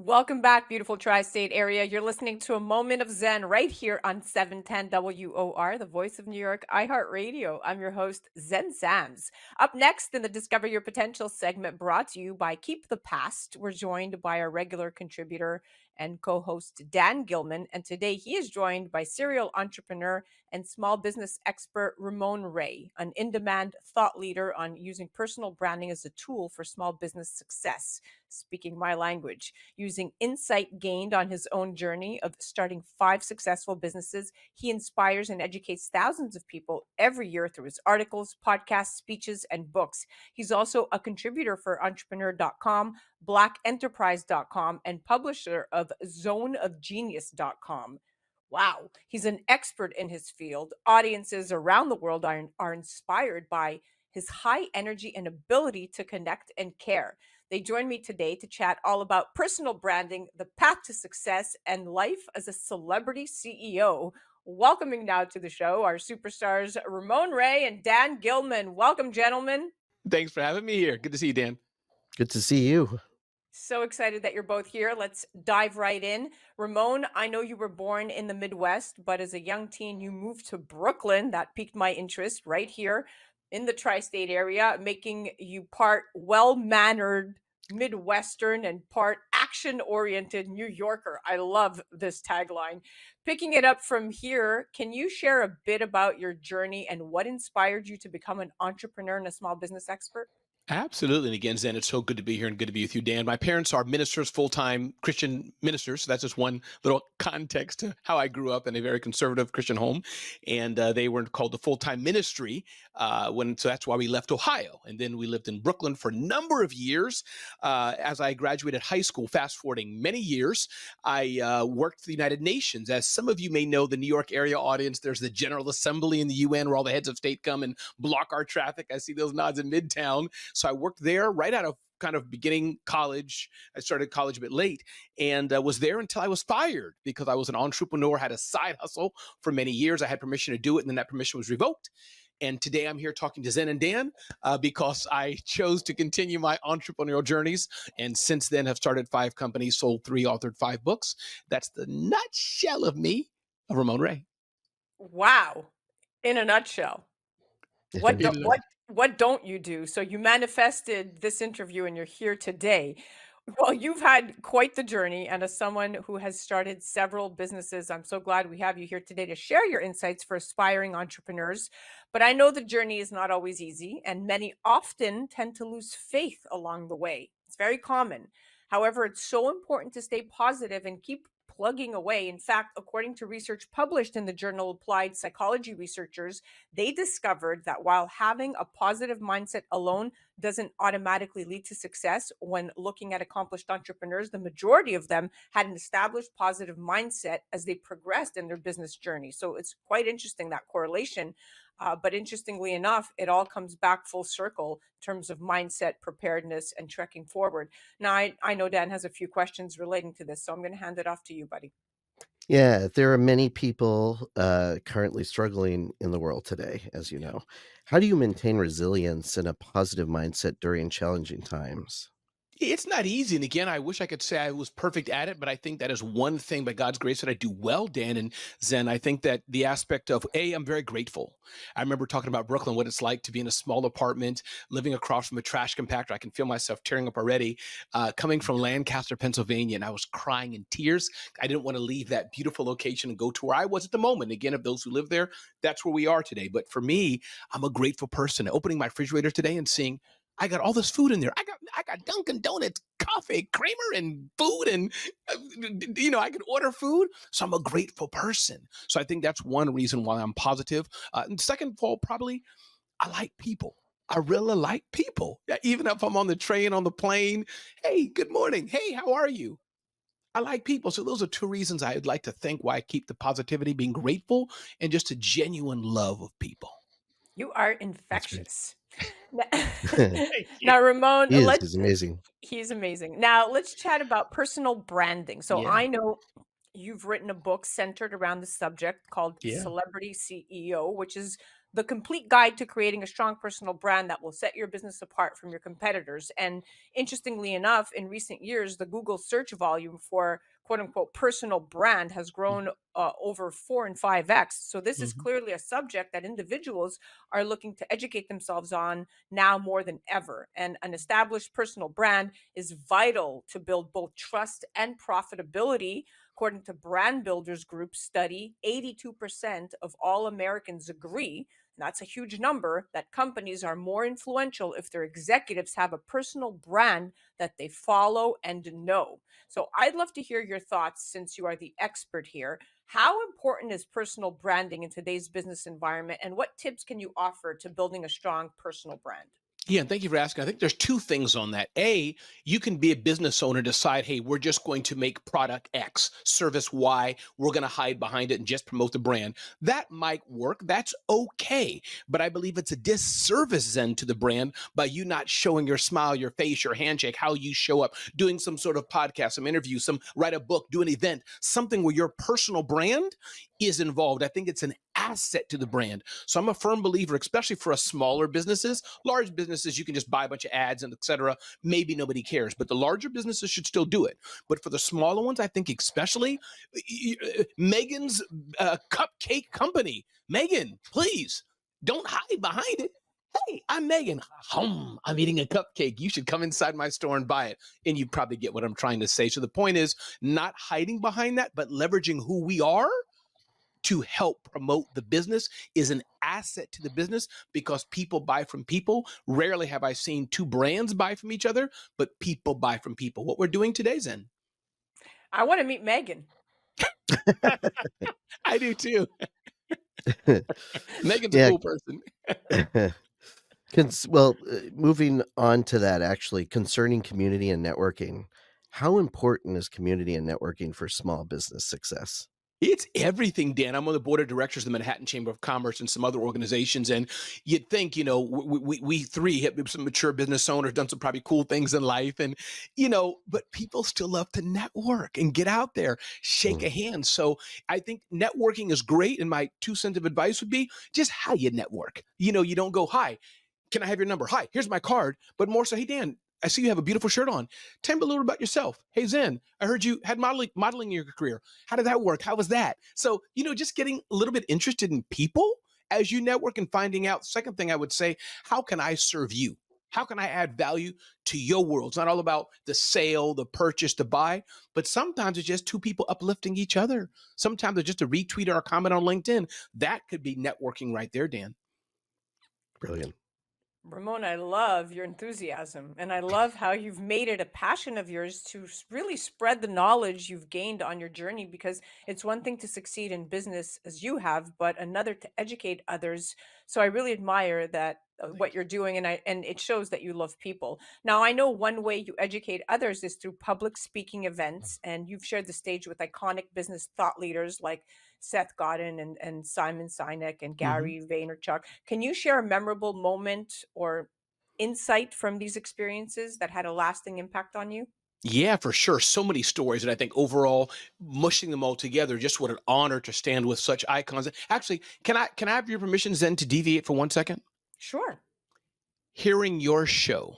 Welcome back, beautiful tri-state area. You're listening to a moment of Zen right here on 710 WOR, the voice of New York, iHeartRadio. I'm your host, Zen Sams. Up next in the Discover Your Potential segment brought to you by Keep the Past, we're joined by our regular contributor and co-host, Dan Gilman. And today he is joined by serial entrepreneur and small business expert, Ramon Ray, an in-demand thought leader on using personal branding as a tool for small business success. Speaking my language, using insight gained on his own journey of starting 5 successful businesses, he inspires and educates thousands of people every year through his articles, podcasts, speeches, and books. He's also a contributor for entrepreneur.com, blackenterprise.com, and publisher of zoneofgenius.com. Wow, he's an expert in his field. Audiences around the world are inspired by his high energy and ability to connect and care. They join me today to chat all about personal branding, the path to success, and life as a celebrity CEO. Welcoming now to the show our superstars Ramon Ray and Dan Gilman. Welcome, gentlemen. Thanks for having me here. Good to see you, Dan. Good to see you. So excited that you're both here. Let's dive right in. Ramon, I know you were born in the Midwest, but as a young teen, you moved to Brooklyn. That piqued my interest right here in the tri-state area, making you part well-mannered Midwestern and part action-oriented New Yorker. I love this tagline. Picking it up from here, can you share a bit about your journey and what inspired you to become an entrepreneur and a small business expert? Absolutely. And again, Zen, it's so good to be here and good to be with you, Dan. My parents are ministers, full-time Christian ministers. So that's just one little context to how I grew up in a very conservative Christian home. And they were called the full-time ministry. So that's why we left Ohio. And then we lived in Brooklyn for a number of years. As I graduated high school, fast forwarding many years, I worked for the United Nations. As some of you may know, the New York area audience, there's the General Assembly in the UN where all the heads of state come and block our traffic. I see those nods in Midtown. So I worked there right out of kind of beginning college. I started college a bit late and was there until I was fired because I was an entrepreneur, had a side hustle for many years. I had permission to do it, and then that permission was revoked. And today I'm here talking to Zen and Dan because I chose to continue my entrepreneurial journeys. And since then have started 5 companies, sold 3, authored 5 books. That's the nutshell of me, of Ramon Ray. Wow. In a nutshell. What don't you do? So you manifested this interview and you're here today. Well, you've had quite the journey, and as someone who has started several businesses, I'm so glad we have you here today to share your insights for aspiring entrepreneurs. But I know the journey is not always easy, and many often tend to lose faith along the way. It's very common. However, it's so important to stay positive and keep plugging away. In fact, according to research published in the journal Applied Psychology Researchers, they discovered that while having a positive mindset alone doesn't automatically lead to success, when looking at accomplished entrepreneurs, the majority of them had an established positive mindset as they progressed in their business journey. So it's quite interesting, that correlation. But interestingly enough, it all comes back full circle in terms of mindset, preparedness, and trekking forward. Now, I know Dan has a few questions relating to this, so I'm going to hand it off to you, buddy. Yeah, there are many people currently struggling in the world today, as you know. How do you maintain resilience and a positive mindset during challenging times? It's not easy. And again, I wish I could say I was perfect at it, but I think that is one thing by God's grace that I do well, Dan and Zen. I think that the aspect of, I'm very grateful. I remember talking about Brooklyn, what it's like to be in a small apartment, living across from a trash compactor. I can feel myself tearing up already, coming from Lancaster, Pennsylvania, and I was crying in tears. I didn't want to leave that beautiful location and go to where I was at the moment. Again, of those who live there, that's where we are today. But for me, I'm a grateful person. Opening my refrigerator today and seeing, I got all this food in there. I got Dunkin' Donuts, coffee, creamer, and food, and I can order food. So I'm a grateful person. So I think that's one reason why I'm positive. And second of all, probably I like people. I really like people. Even if I'm on the train, on the plane. Hey, good morning. Hey, how are you? I like people. So those are 2 reasons I'd like to think why I keep the positivity, being grateful, and just a genuine love of people. You are infectious. Thank you. Now, Ramon, He's amazing. he's amazing. Now, let's chat about personal branding. So Yeah. I know you've written a book centered around the subject called Yeah. Celebrity CEO, which is the complete guide to creating a strong personal brand that will set your business apart from your competitors. And interestingly enough, in recent years, the Google search volume for quote unquote personal brand has grown over 4 and 5x. So, this is Mhm. clearly a subject that individuals are looking to educate themselves on now more than ever. And an established personal brand is vital to build both trust and profitability. According to Brand Builders Group study, 82% of all Americans agree, that's a huge number, that companies are more influential if their executives have a personal brand that they follow and know. So I'd love to hear your thoughts since you are the expert here. How important is personal branding in today's business environment, and what tips can you offer to building a strong personal brand? Yeah, and thank you for asking. I think there's two things on that. A, you can be a business owner, decide, hey, we're just going to make product X, service Y. We're going to hide behind it and just promote the brand. That might work. That's okay. But I believe it's a disservice then to the brand by you not showing your smile, your face, your handshake, how you show up, doing some sort of podcast, some interview, some write a book, do an event, something where your personal brand is involved. I think it's an asset to the brand. So I'm a firm believer, especially for us smaller businesses. Large businesses, you can just buy a bunch of ads and et cetera. Maybe nobody cares, but the larger businesses should still do it. But for the smaller ones, I think especially Megan's cupcake company. Megan, please don't hide behind it. Hey, I'm Megan. I'm eating a cupcake. You should come inside my store and buy it. And you probably get what I'm trying to say. So the point is not hiding behind that, but leveraging who we are to help promote the business is an asset to the business because people buy from people. Rarely have I seen two brands buy from each other, but people buy from people. What we're doing today, Zen. I want to meet Megan. I do too. Megan's a Yeah. cool person. Moving on to that, actually, concerning community and networking, how important is community and networking for small business success? It's everything, Dan. I'm on the board of directors of the Manhattan Chamber of Commerce and some other organizations. And you'd think, we three have been some mature business owners, done some probably cool things in life. And, but people still love to network and get out there, shake a hand. So I think networking is great. And my 2 cents of advice would be just how you network. You don't go, hi, can I have your number? Hi, here's my card. But more so, hey, Dan, I see you have a beautiful shirt on. Tell me a little about yourself. Hey, Zen, I heard you had modeling in your career. How did that work? How was that? So, just getting a little bit interested in people as you network and finding out. Second thing I would say, how can I serve you? How can I add value to your world? It's not all about the sale, the purchase, the buy, but sometimes it's just two people uplifting each other. Sometimes it's just a retweet or a comment on LinkedIn. That could be networking right there, Dan. Brilliant. Ramon, I love your enthusiasm, and I love how you've made it a passion of yours to really spread the knowledge you've gained on your journey, because it's one thing to succeed in business as you have, but another to educate others. So I really admire that what you're doing, and it shows that you love people. Now, I know one way you educate others is through public speaking events, and you've shared the stage with iconic business thought leaders like Seth Godin and Simon Sinek and Mhm. Gary Vaynerchuk. Can you share a memorable moment or insight from these experiences that had a lasting impact on you? Yeah, for sure. So many stories. And I think overall, mushing them all together, just what an honor to stand with such icons. Actually, can I have your permission, Zen, to deviate for 1 second? Sure. Hearing your show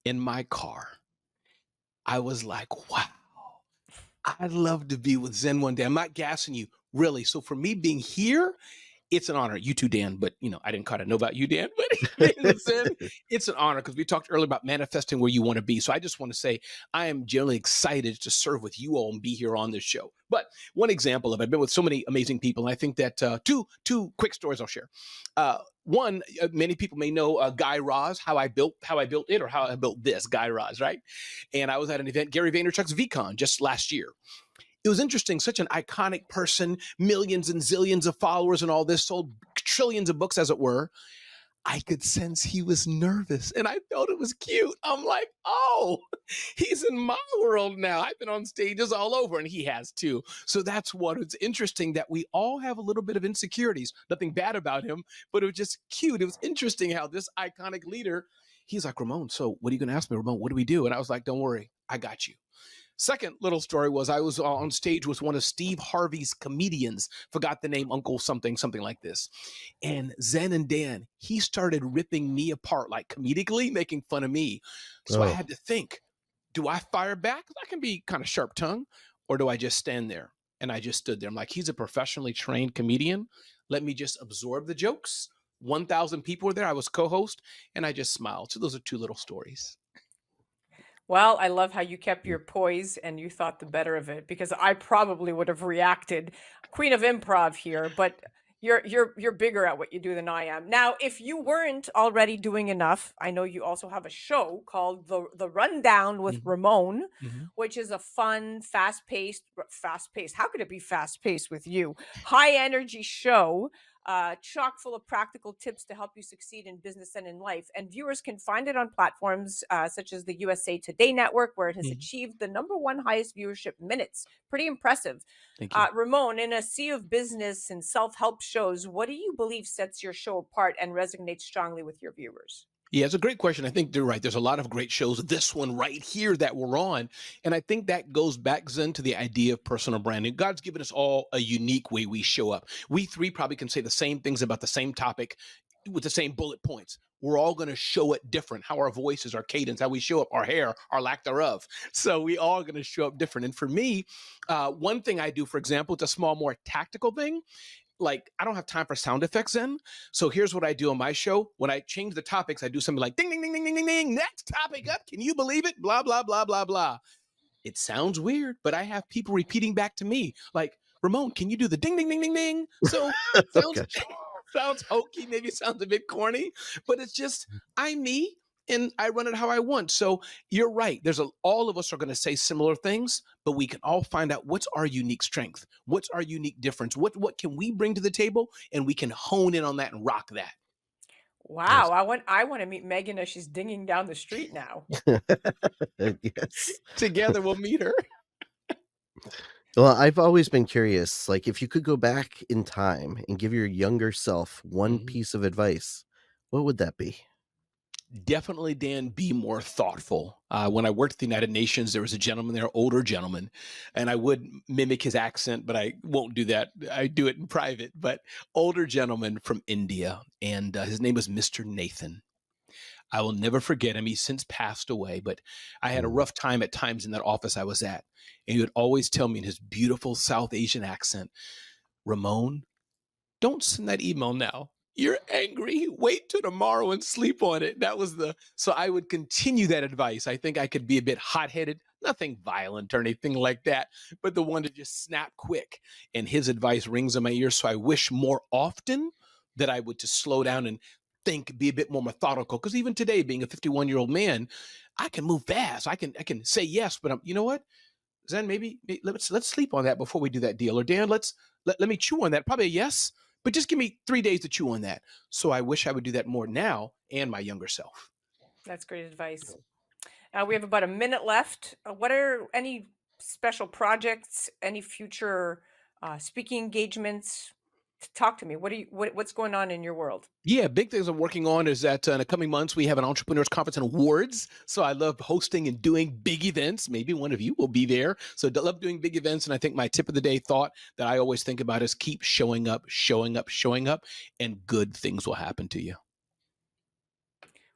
in my car, I was like, wow, I'd love to be with Zen one day. I'm not gassing you, really. So for me being here, it's an honor. You too, Dan, but I didn't kind of know about you, Dan, but it's an honor because we talked earlier about manifesting where you want to be. So I just want to say I am generally excited to serve with you all and be here on this show. But one example of it, I've been with so many amazing people, and I think that two quick stories I'll share. One, many people may know Guy Raz, how I built it, or how I built this Guy Raz, right? And I was at an event, Gary Vaynerchuk's VCon, just last year. It was interesting, such an iconic person, millions and zillions of followers and all this, sold trillions of books, as it were. I could sense he was nervous, and I felt it was cute. I'm like, oh, he's in my world now. I've been on stages all over, and he has too. So that's what it's interesting, that we all have a little bit of insecurities. Nothing bad about him, but it was just cute. It was interesting how this iconic leader, he's like, Ramon, so what are you going to ask me, Ramon? What do we do? And I was like, don't worry, I got you. Second little story was I was on stage with one of Steve Harvey's comedians, forgot the name, Uncle something, something like this. And Zen and Dan, he started ripping me apart, like comedically, making fun of me. So I Oh, had to think, do I fire back? I can be kind of sharp tongued, or do I just stand there? And I just stood there. I'm like, he's a professionally trained comedian. Let me just absorb the jokes. 1,000 people were there. I was co-host, and I just smiled. So those are two little stories. Well, I love how you kept your poise and you thought the better of it, because I probably would have reacted. Queen of improv here, but you're bigger at what you do than I am. Now, if you weren't already doing enough, I know you also have a show called the Rundown with Mhm. Ramon, Mhm. which is a fun, fast paced. How could it be fast paced with you? High energy show, chock full of practical tips to help you succeed in business and in life. And viewers can find it on platforms such as the USA Today Network, where it has Mhm. achieved the #1 highest viewership minutes. Pretty impressive. Thank you. Ramon, in a sea of business and self help shows, what do you believe sets your show apart and resonates strongly with your viewers? Yeah, it's a great question. I think you're right. There's a lot of great shows. This one right here that we're on. And I think that goes back, Zen, to the idea of personal branding. God's given us all a unique way we show up. We three probably can say the same things about the same topic with the same bullet points. We're all going to show it different. How our voices, our cadence, how we show up, our hair, our lack thereof. So we all going to show up different. And for me, one thing I do, for example, it's a small, more tactical thing. Like, I don't have time for sound effects in. So here's what I do on my show. When I change the topics, I do something like ding, ding, ding, ding, ding, ding, ding. Next topic up. Can you believe it? Blah, blah, blah, blah, blah. It sounds weird, but I have people repeating back to me, like, Ramon, can you do the ding, ding, ding, ding, ding? So oh sounds gosh. sounds hokey, maybe sounds a bit corny, but it's just I'm me and I run it how I want. So you're right. All of us are going to say similar things, but we can all find out what's our unique strength, what's our unique difference, what can we bring to the table, and we can hone in on that and rock that. Nice. Wow, I want to meet Megan as she's dinging down the street now. Yes. Together we'll meet her. Well, I've always been curious, like, if you could go back in time and give your younger self one Mhm. piece of advice, what would that be? Definitely, Dan, be more thoughtful. When I worked at the United Nations, there was a gentleman there, older gentleman, and I would mimic his accent, but I won't do that. I do it in private. But older gentleman from India, and his name was Mr. Nathan. I will never forget him. He's since passed away, but I had a Mm. rough time at times in that office I was at, and he would always tell me in his beautiful South Asian accent, Ramon, don't send that email now. You're angry. Wait till tomorrow and sleep on it. So I would continue that advice. I think I could be a bit hot headed, nothing violent or anything like that, but the one to just snap quick. And his advice rings in my ears. So I wish more often that I would just slow down and think, be a bit more methodical. Because even today, being a 51-year-old man, I can move fast. I can say yes, but you know what? Zen, maybe let's sleep on that before we do that deal. Or Dan, let me chew on that. Probably a yes, but just give me 3 days to chew on that. So I wish I would do that more now and my younger self. That's great advice. We have about a minute left. What are any special projects, any future speaking engagements? Talk to me. What's going on in your world? Yeah, big things I'm working on is that in the coming months we have an entrepreneurs conference and awards. So I love hosting and doing big events. Maybe one of you will be there. So I love doing big events. And I think my tip of the day thought that I always think about is keep showing up, showing up, showing up, and good things will happen to you.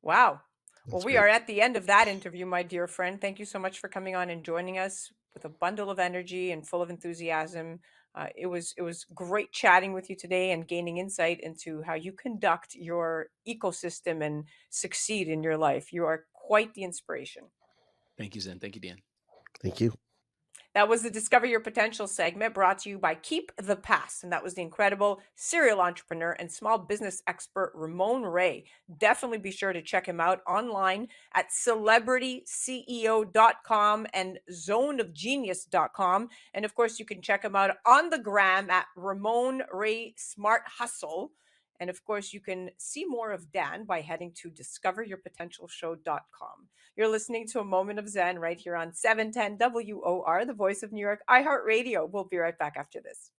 Wow. Well, That's we are great. at the end of that interview, my dear friend. Thank you so much for coming on and joining us with a bundle of energy and full of enthusiasm. It was great chatting with you today and gaining insight into how you conduct your ecosystem and succeed in your life. You are quite the inspiration. Thank you, Zen. Thank you, Dan. Thank you. That was the Discover Your Potential segment brought to you by Keep the Past. And that was the incredible serial entrepreneur and small business expert, Ramon Ray. Definitely be sure to check him out online at celebrityceo.com and zoneofgenius.com. And of course, you can check him out on the gram at Ramon Ray Smart Hustle. And of course, you can see more of Dan by heading to discoveryourpotentialshow.com. You're listening to A Moment of Zen right here on 710 WOR, the voice of New York, iHeartRadio. We'll be right back after this.